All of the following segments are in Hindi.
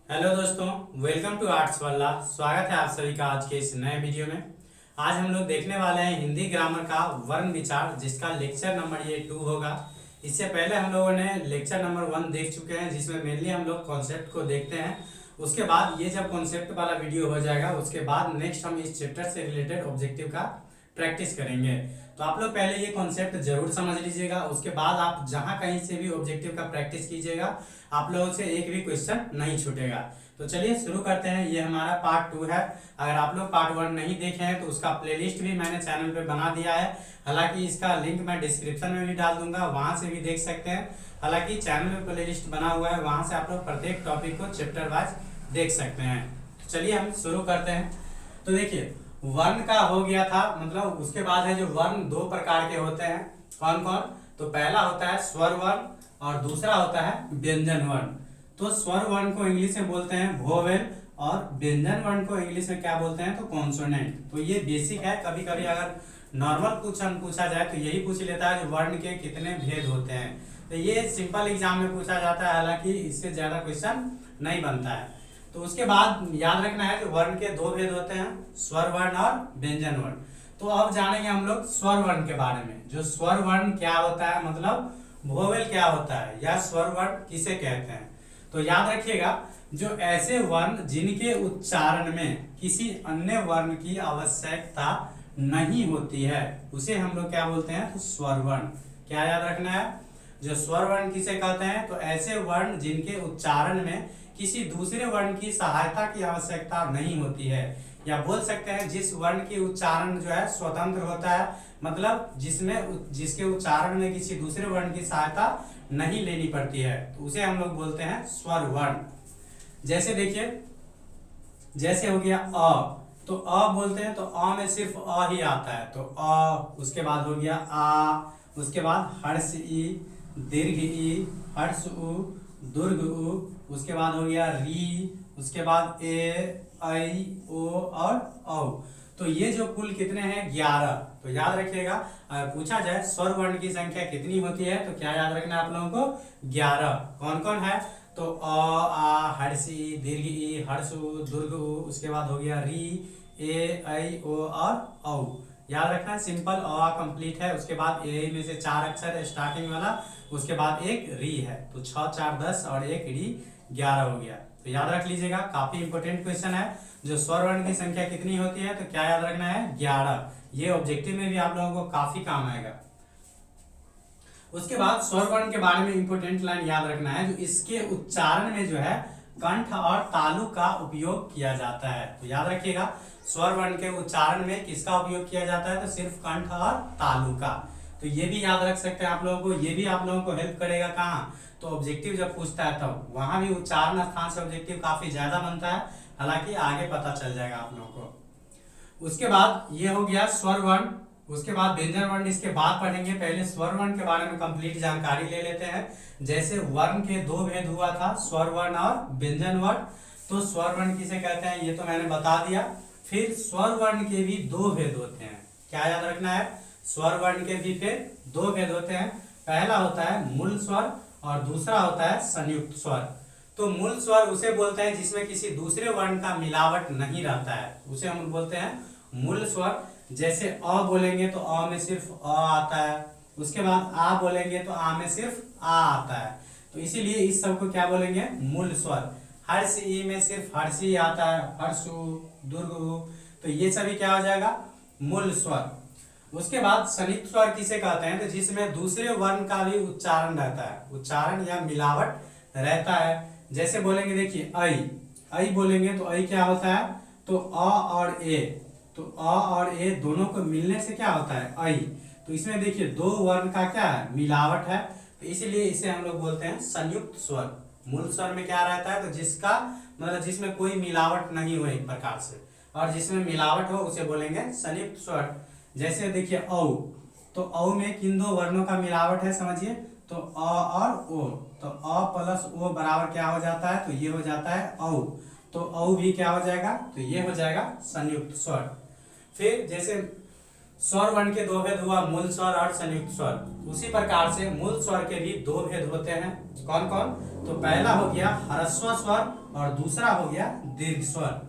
हेलो दोस्तों, वेलकम टू आर्ट्स वाला। स्वागत है आप सभी का आज के इस नए वीडियो में। आज हम लोग देखने वाले हैं हिंदी ग्रामर का वर्ण विचार, जिसका लेक्चर नंबर ये 2 होगा। इससे पहले हम लोगों ने लेक्चर नंबर 1 देख चुके हैं, जिसमें मेनली हम लोग कॉन्सेप्ट को देखते हैं। उसके बाद ये जब कॉन्सेप्ट वाला वीडियो हो जाएगा, उसके बाद नेक्स्ट हम इस चैप्टर से रिलेटेड ऑब्जेक्टिव का प्रैक्टिस करेंगे। तो आप लोग पहले ये कॉन्सेप्ट जरूर समझ लीजिएगा, उसके बाद आप जहां कहीं से भी ऑब्जेक्टिव का प्रैक्टिस कीजिएगा, आप लोगों से एक भी क्वेश्चन नहीं छूटेगा। तो चलिए शुरू करते हैं। ये हमारा पार्ट 2 है। अगर आप लोग पार्ट 1 नहीं देखे हैं तो उसका प्लेलिस्ट भी मैंने चैनल पे बना दिया है। हालांकि इसका लिंक मैं डिस्क्रिप्शन में भी डाल दूंगा, वहां से भी देख सकते हैं। हालांकि चैनल में प्लेलिस्ट बना हुआ है, वहां से आप लोग प्रत्येक टॉपिक को चैप्टर वाइज देख सकते हैं। तो चलिए हम शुरू करते हैं। तो देखिए, वर्ण का हो गया था, मतलब उसके बाद है जो वर्ण 2 प्रकार के होते हैं। कौन कौन? तो पहला होता है स्वर वर्ण और दूसरा होता है व्यंजन वर्ण। तो स्वर वर्ण को इंग्लिश में बोलते हैं वोवेल और व्यंजन वर्ण को इंग्लिश में क्या बोलते हैं? तो कॉन्सोनेंट। तो ये बेसिक है। कभी कभी अगर नॉर्मल पूछा जाए तो यही पूछ लेता है जो वर्ण के कितने भेद होते हैं। तो ये सिंपल एग्जाम में पूछा जाता है, हालांकि इससे ज्यादा क्वेश्चन नहीं बनता है। तो उसके बाद याद रखना है कि वर्ण के 2 भेद होते हैं, स्वर वर्ण और व्यंजन वर्ण। तो अब जानेंगे हम लोग स्वर वर्ण के बारे में। जो स्वर वर्ण क्या होता है, मतलब वोवेल क्या होता है, या स्वर वर्ण किसे कहते हैं। तो याद रखिएगा, जो ऐसे वर्ण जिनके उच्चारण में किसी अन्य वर्ण की आवश्यकता नहीं होती है, उसे हम लोग क्या बोलते हैं? तो स्वर वर्ण। क्या याद रखना है? जो स्वर वर्ण किसे कहते हैं? तो ऐसे वर्ण जिनके उच्चारण में किसी दूसरे वर्ण की सहायता की आवश्यकता नहीं होती है, या बोल सकते हैं जिस वर्ण की उच्चारण जो है स्वतंत्र होता है, मतलब जिसके उच्चारण में किसी दूसरे वर्ण की सहायता नहीं लेनी पड़ती है, तो उसे हम लोग बोलते हैं स्वर वर्ण। जैसे देखिए, जैसे हो गया अ, तो अ बोलते हैं तो अ में सिर्फ अ ही आता है, तो अ। उसके बाद हो गया आ, उसके बाद हर्ष ई, दीर्घ ई, हर्ष उ, दुर्ग उ, उसके बाद हो गया री, उसके बाद ए, ऐ, ओ और औ। तो ये जो कुल कितने हैं? 11। तो याद रखिएगा, अगर पूछा जाए स्वर वर्ण की संख्या कितनी होती है, तो क्या याद रखना है आप लोगों को? 11। कौन कौन है? तो अ, आ, हर्षी, दीर्घ ई, हर्षु, दुर्ग उ, उसके बाद हो गया री, ए, ऐ, ओ और औ। याद रखना है, सिंपल अ कंप्लीट है। उसके बाद ए में से 4 अक्षर है स्टार्टिंग वाला, उसके बाद एक री है, तो 6 4 10 और एक री 11 हो गया। तो याद रख लीजिएगा, काफी इंपोर्टेंट क्वेश्चन है। जो स्वर वर्ण की संख्या कितनी होती है, तो क्या याद रखना है? 11। ये ऑब्जेक्टिव में भी आप लोगों को काफी काम आएगा। उसके बाद स्वर वर्ण के बारे में इंपोर्टेंट लाइन याद रखना है, जो इसके उच्चारण में जो है कंठ और तालु का उपयोग किया जाता है। तो याद रखिएगा, स्वर वर्ण के उच्चारण में किसका उपयोग किया जाता है? तो सिर्फ कंठ और तालु का। तो ये भी याद रख सकते हैं आप लोगों को। ये भी आप लोगों को हेल्प करेगा कहाँ? तो ऑब्जेक्टिव जब पूछता है तब वहां भी उच्चारण स्थान से ऑब्जेक्टिव काफी ज्यादा बनता है। हालांकि आगे पता चल जाएगा आप लोगों को। उसके बाद ये हो गया स्वर वर्ण। उसके बाद व्यंजन वर्ण इसके बाद पढ़ेंगे। पहले स्वर वर्ण के बारे में कंप्लीट जानकारी ले लेते हैं। जैसे वर्ण के 2 भेद हुआ था, स्वर वर्ण और व्यंजन वर्ण। तो स्वर वर्ण किसे कहते हैं, ये तो मैंने बता दिया। फिर स्वर वर्ण के भी 2 भेद होते हैं। क्या याद रखना है? स्वर वर्ण के भी फिर 2 भेद होते हैं। पहला होता है मूल स्वर और दूसरा होता है संयुक्त स्वर। तो मूल स्वर उसे बोलते हैं जिसमें किसी दूसरे वर्ण का मिलावट नहीं रहता है, उसे हम बोलते हैं मूल स्वर। जैसे अ बोलेंगे तो अ में सिर्फ अ आता है, उसके बाद आ बोलेंगे तो आ में सिर्फ आ आता है, तो इसीलिए इस सब को क्या बोलेंगे? मूल स्वर। हर्ष ई में सिर्फ हर्षी आता है, हर्षु, दुर्गु, तो ये सभी क्या हो जाएगा? मूल स्वर। उसके बाद संयुक्त स्वर किसे कहते हैं? तो जिसमें दूसरे वर्ण का भी उच्चारण रहता है, उच्चारण या मिलावट रहता है। जैसे बोलेंगे, देखिए ऐ, ऐ बोलेंगे तो ऐ क्या होता है? तो अ और ए, तो अ और ए दोनों को मिलने से क्या होता है? ऐ। तो इसमें देखिए 2 वर्ण का क्या है? मिलावट है, तो इसीलिए इसे हम लोग बोलते हैं संयुक्त स्वर। मूल स्वर में क्या रहता है? तो जिसका मतलब जिसमें कोई मिलावट नहीं हो एक प्रकार से, और जिसमें मिलावट हो उसे बोलेंगे संयुक्त स्वर। जैसे देखिए औ, तो औ में किन 2 वर्णों का मिलावट है समझिए, तो अ और ओ। तो अ प्लस ओ बराबर क्या हो जाता है? तो ये हो जाता है औ। तो औ भी क्या हो जाएगा? तो ये हो जाएगा संयुक्त स्वर। फिर जैसे स्वर वर्ण के दो भेद हुआ, मूल स्वर और संयुक्त स्वर। उसी प्रकार से मूल स्वर के भी दो भेद होते हैं। कौन कौन? तो पहला हो गया ह्रस्व स्वर और दूसरा हो गया दीर्घ स्वर।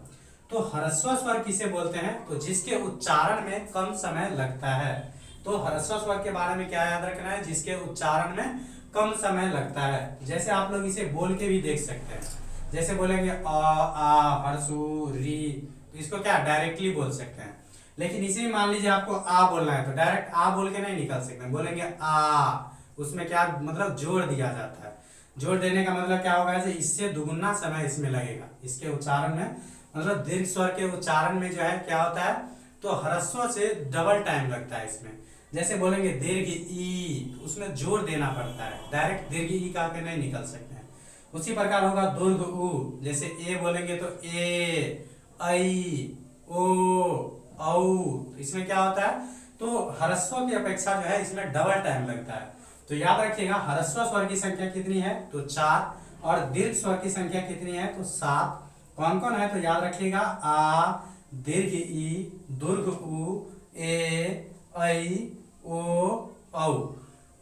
तो ह्रस्व स्वर किसे बोलते हैं? तो जिसके उच्चारण में कम समय लगता है। तो ह्रस्व स्वर के बारे में क्या याद रखना है? जिसके उच्चारण में कम समय लगता है। जैसे आप लोग इसे बोल के भी देख सकते हैं, जैसे बोलेंगे अ आ हर्षु री, तो इसको क्या डायरेक्टली बोल सकते हैं। लेकिन इसी में मान लीजिए आपको आ बोलना है तो डायरेक्ट आ बोल के नहीं निकल सकते, बोलेंगे आ, उसमें क्या मतलब जोड़ दिया जाता है। जोड़ देने का मतलब क्या होगा? इससे दुगुना समय इसमें लगेगा, इसके उच्चारण में। मतलब दीर्घ स्वर के उच्चारण में जो है क्या होता है, तो ह्रस्व से डबल टाइम लगता है इसमें। जैसे बोलेंगे दीर्घ ई, उसमें जोर देना पड़ता है, डायरेक्ट दीर्घ ई का के नहीं निकल सकते हैं। उसी प्रकार होगा दुर्घ उ, जैसे ए बोलेंगे तो ए, ऐ, ओ, औ, तो इसमें क्या होता है, तो ह्रस्व की अपेक्षा जो है इसमें डबल टाइम लगता है। तो याद रखिएगा ह्रस्व स्वर की संख्या कितनी है? तो 4, और दीर्घ स्वर की संख्या कितनी है? तो 7। कौन कौन है? तो याद रखिएगा आ, दीर्घ ई, दुर्घ उ, ए, ऐ, ओ, औ।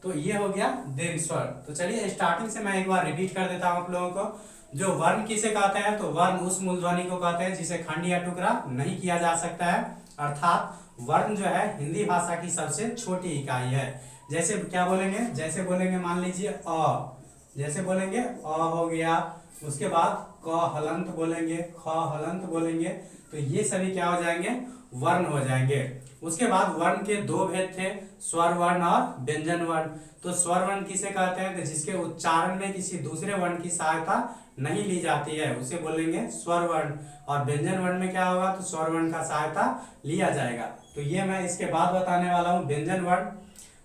तो ये हो गया दीर्घ स्वर। तो चलिए स्टार्टिंग से मैं एक बार रिपीट कर देता हूं आप लोगों को। जो वर्ण किसे कहते हैं? तो वर्ण उस मूलध्वनि को कहते हैं जिसे खंड या टुकड़ा नहीं किया जा सकता है, अर्थात वर्ण जो है हिंदी भाषा की सबसे छोटी इकाई है। जैसे क्या बोलेंगे? जैसे बोलेंगे मान लीजिए अ, जैसे बोलेंगे अ हो गया, उसके बाद क हलंत बोलेंगे, ख हलंत बोलेंगे, तो ये सभी क्या हो जाएंगे? वर्ण हो जाएंगे। उसके बाद वर्ण के दो भेद थे, स्वर वर्ण और व्यंजन वर्ण। तो स्वर वर्ण किसे कहते हैं? तो जिसके उच्चारण में किसी दूसरे वर्ण की सहायता नहीं ली जाती है, उसे बोलेंगे स्वर वर्ण। और व्यंजन वर्ण में क्या होगा? तो स्वर वर्ण का सहायता लिया जाएगा। तो ये मैं इसके बाद बताने वाला हूँ व्यंजन वर्ण।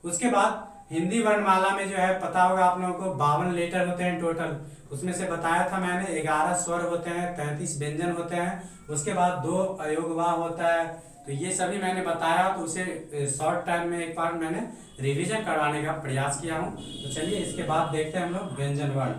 उसके बाद हिंदी वर्णमाला में जो है पता होगा आप लोगों को 52 लेटर होते हैं टोटल। उसमें से बताया था मैंने 11 स्वर होते हैं, 33 व्यंजन होते हैं, उसके बाद 2 अयोगवाह होता है। तो ये सभी मैंने बताया, तो उसे शॉर्ट टाइम में एक बार मैंने रिवीजन करवाने का प्रयास किया हूँ। तो चलिए इसके बाद देखते हैं हम लोग व्यंजन वर्ण।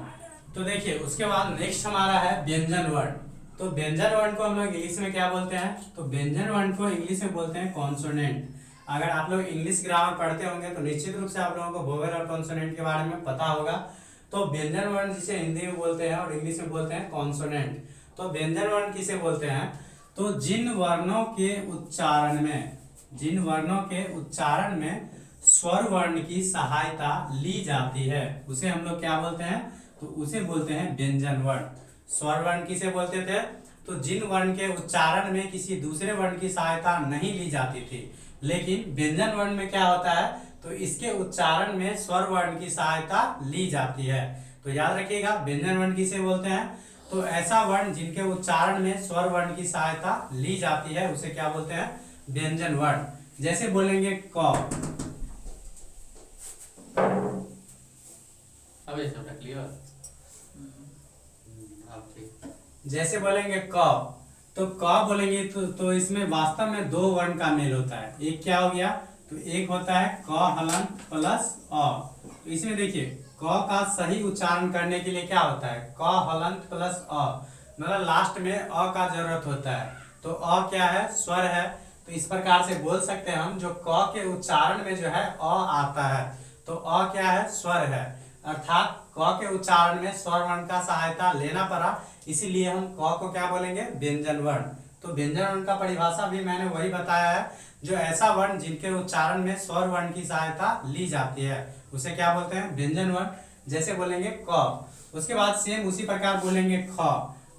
तो देखिए उसके बाद नेक्स्ट हमारा है व्यंजन वर्ण। तो व्यंजन वर्ण को हम लोग इंग्लिश में क्या बोलते हैं? तो व्यंजन वर्ण को इंग्लिश में बोलते हैं कॉन्सोनेंट। अगर आप लोग इंग्लिश ग्रामर पढ़ते होंगे तो निश्चित रूप से आप लोगों को वोवेल और कॉन्सोनेंट के बारे में पता होगा। तो व्यंजन वर्ण जिसे हिंदी में बोलते हैं और इंग्लिश में बोलते हैं कॉन्सोनेंट। तो व्यंजन वर्ण किसे बोलते हैं? तो जिन वर्णों के उच्चारण में स्वर वर्ण की सहायता ली जाती है, उसे हम लोग क्या बोलते हैं? तो उसे बोलते हैं व्यंजन वर्ण। स्वर वर्ण किसे बोलते थे? तो जिन वर्ण के उच्चारण में किसी दूसरे वर्ण की सहायता नहीं ली जाती थी। लेकिन व्यंजन वर्ण में क्या होता है? तो इसके उच्चारण में स्वर वर्ण की सहायता ली जाती है। तो याद रखिएगा व्यंजन वर्ण किसे बोलते हैं? तो ऐसा वर्ण जिनके उच्चारण में स्वर वर्ण की सहायता ली जाती है उसे क्या बोलते हैं? व्यंजन वर्ण। जैसे बोलेंगे क, अबे सबटा क्लियर। जैसे बोलेंगे क, तो क बोलेंगे तो इसमें वास्तव में 2 वर्ण का मेल होता है। एक क्या हो गया? तो एक होता है क हलंत प्लस अ। तो इसमें देखिए क का सही उच्चारण करने के लिए क्या होता है? क हलंत प्लस अ, मतलब लास्ट में अ का जरूरत होता है। तो अ क्या है? स्वर है। तो इस प्रकार से बोल सकते हैं हम, जो क के उच्चारण में जो है अ आता है, तो अ क्या है? स्वर है। अर्थात क के उच्चारण में स्वर वर्ण का सहायता लेना पड़ा, इसीलिए हम क को क्या बोलेंगे? व्यंजन वर्ण। तो व्यंजन वर्ण का परिभाषा भी मैंने वही बताया है, जो ऐसा वर्ण जिनके उच्चारण में स्वर वर्ण की सहायता ली जाती है उसे क्या बोलते हैं? व्यंजन वर्ण। जैसे बोलेंगे क, उसके बाद सेम उसी प्रकार बोलेंगे ख,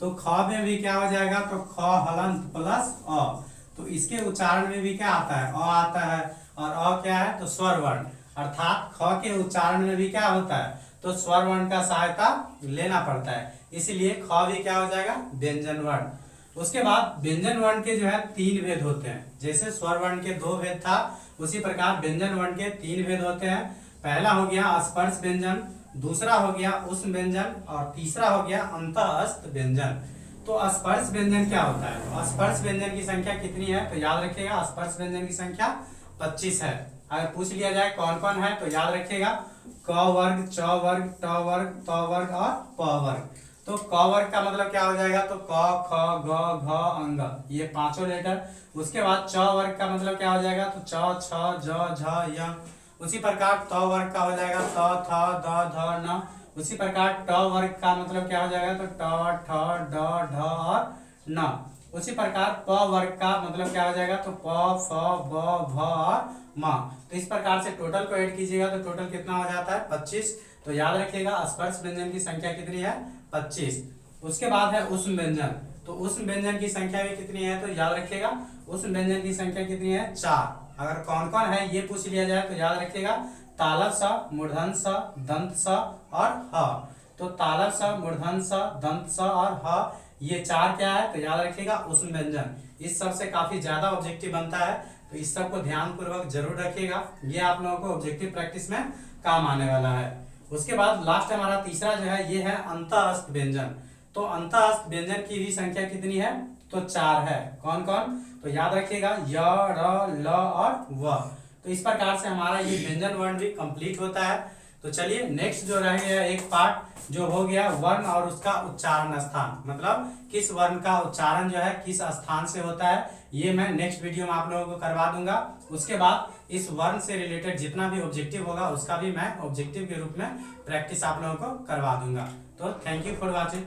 तो ख में भी क्या हो जाएगा? तो ख हलंत प्लस अ। तो इसके उच्चारण में भी क्या आता है? अ आता है। और अ क्या है? तो स्वर वर्ण। अर्थात ख के उच्चारण में भी क्या होता है? तो स्वर वर्ण का सहायता लेना पड़ता है, इसीलिए ख भी क्या हो जाएगा? व्यंजन वर्ण। उसके बाद व्यंजन वर्ण के जो है 3 भेद होते हैं। जैसे स्वर वर्ण के 2 भेद था, उसी प्रकार व्यंजन वर्ण के 3 भेद होते हैं। पहला हो गया स्पर्श व्यंजन, दूसरा हो गया उष्म व्यंजन, और तीसरा हो गया अंतःस्थ व्यंजन। तो स्पर्श व्यंजन क्या होता है? तो स्पर्श व्यंजन की संख्या कितनी है? तो याद रखिएगा स्पर्श व्यंजन की संख्या 25 है। अगर पूछ लिया जाए कौन कौन है, तो याद रखिएगा क वर्ग, च वर्ग, ट वर्ग, त वर्ग और प वर्ग। तो क वर्ग का मतलब क्या हो जाएगा, तो क ख ग घ अंग, ये पांचों लेटर। उसके बाद च वर्ग का मतलब क्या हो जाएगा, तो च छ ज झ य। उसी प्रकार त वर्ग का हो जाएगा त थ द ध न। उसी प्रकार ट वर्ग का मतलब क्या हो जाएगा, तो ट ठ ड ढ और न। उसी प्रकार प वर्ग का मतलब क्या हो जाएगा, तो प फ ब भ और म। तो इस प्रकार से टोटल को ऐड कीजिएगा तो टोटल कितना हो जाता है, 25। तो याद रखिएगा स्पर्श व्यंजन की संख्या कितनी है, 25। उसके बाद है उष्म व्यंजन। तो उष्म व्यंजन की संख्या भी कितनी है, तो याद रखिएगा उष्म व्यंजन की संख्या कितनी है, 4। अगर कौन कौन है ये पूछ लिया जाए तो याद रखिएगा तालव स, मूर्धन स, दंत स और ह। तो तालव स, मूर्धन स, दंत स और ह, ये 4 क्या है, तो याद रखिएगा उष्म व्यंजन। इस सब से काफी ज्यादा ऑब्जेक्टिव बनता है, तो इस सब को ध्यान पूर्वक जरूर रखिएगा, ये आप लोगों को ऑब्जेक्टिव प्रैक्टिस में काम आने वाला है। उसके बाद लास्ट हमारा तीसरा जो है ये है अंतःस्थ व्यंजन। तो अंतःस्थ व्यंजन की भी संख्या कितनी है, तो 4 है। कौन कौन, तो याद रखिएगा य र ल और व। तो इस प्रकार से हमारा ये व्यंजन वर्ण भी कंप्लीट होता है। तो चलिए नेक्स्ट जो रह गया एक पार्ट जो हो गया वर्ण और उसका उच्चारण स्थान, मतलब किस वर्ण का उच्चारण जो है किस स्थान से होता है, ये मैं नेक्स्ट वीडियो में आप लोगों को करवा दूंगा। उसके बाद इस वर्ण से रिलेटेड जितना भी ऑब्जेक्टिव होगा उसका भी मैं ऑब्जेक्टिव के रूप में प्रैक्टिस आप लोगों को करवा दूंगा। तो थैंक यू फॉर वॉचिंग।